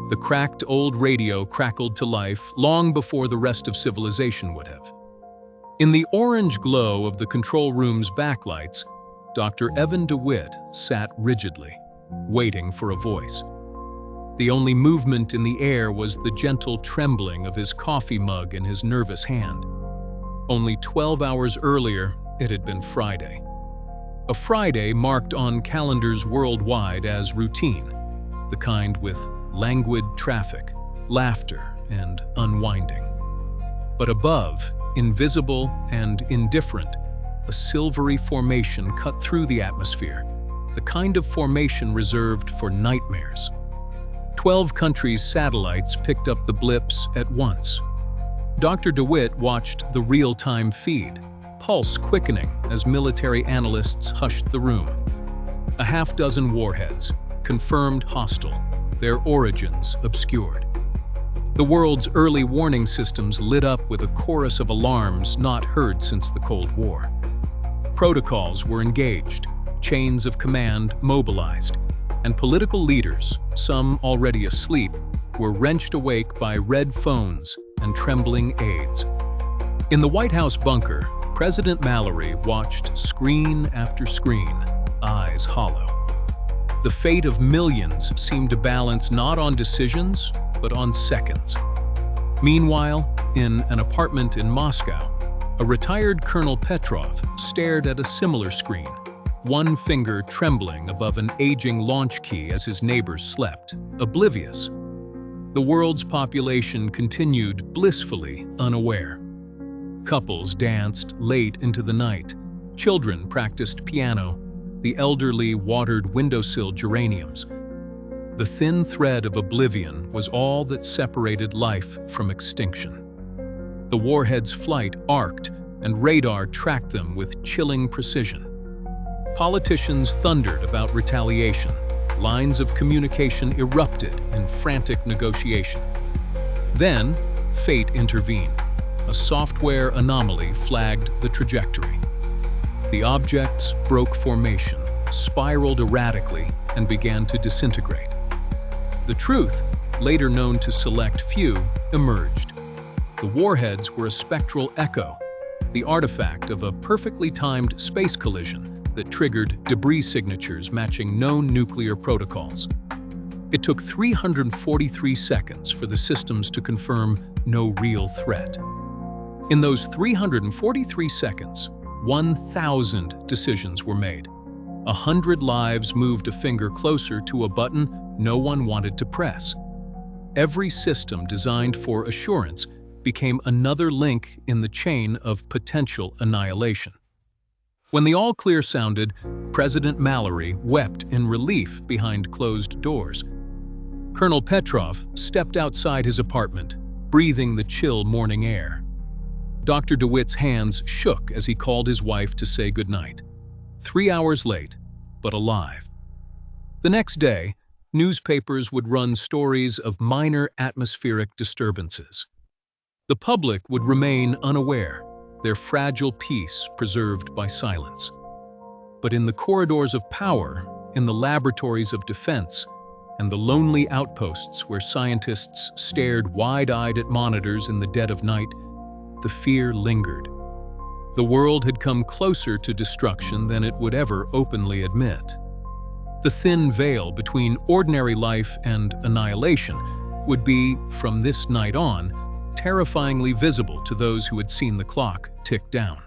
The cracked old radio crackled to life long before the rest of civilization would have. In the orange glow of the control room's backlights, Dr. Evan DeWitt sat rigidly, waiting for a voice. The only movement in the air was the gentle trembling of his coffee mug in his nervous hand. Only 12 hours earlier, it had been Friday. A Friday marked on calendars worldwide as routine, the kind with languid traffic, laughter, and unwinding. But above, invisible and indifferent, a silvery formation cut through the atmosphere, the kind of formation reserved for nightmares. 12 countries' satellites picked up the blips at once. Dr. DeWitt watched the real-time feed, pulse quickening as military analysts hushed the room. A half-dozen warheads, confirmed hostile, their origins obscured. The world's early warning systems lit up with a chorus of alarms not heard since the Cold War. Protocols were engaged, chains of command mobilized, and political leaders, some already asleep, were wrenched awake by red phones and trembling aides. In the White House bunker, President Mallory watched screen after screen, eyes hollow. The fate of millions seemed to balance not on decisions, but on seconds. Meanwhile, in an apartment in Moscow, a retired Colonel Petrov stared at a similar screen, one finger trembling above an aging launch key as his neighbors slept, oblivious. The world's population continued blissfully unaware. Couples danced late into the night, children practiced piano, the elderly watered windowsill geraniums. The thin thread of oblivion was all that separated life from extinction. The warheads' flight arced, and radar tracked them with chilling precision. Politicians thundered about retaliation. Lines of communication erupted in frantic negotiation. Then, fate intervened. A software anomaly flagged the trajectory. The objects broke formation, spiraled erratically, and began to disintegrate. The truth, later known to select few, emerged. The warheads were a spectral echo, the artifact of a perfectly timed space collision that triggered debris signatures matching known nuclear protocols. It took 343 seconds for the systems to confirm no real threat. In those 343 seconds, 1,000 decisions were made. 100 lives moved a finger closer to a button no one wanted to press. Every system designed for assurance became another link in the chain of potential annihilation. When the all-clear sounded, President Mallory wept in relief behind closed doors. Colonel Petrov stepped outside his apartment, breathing the chill morning air. Dr. DeWitt's hands shook as he called his wife to say goodnight. 3 hours late, but alive. The next day, newspapers would run stories of minor atmospheric disturbances. The public would remain unaware, their fragile peace preserved by silence. But in the corridors of power, in the laboratories of defense, and the lonely outposts where scientists stared wide-eyed at monitors in the dead of night, the fear lingered. The world had come closer to destruction than it would ever openly admit. The thin veil between ordinary life and annihilation would be, from this night on, terrifyingly visible to those who had seen the clock tick down.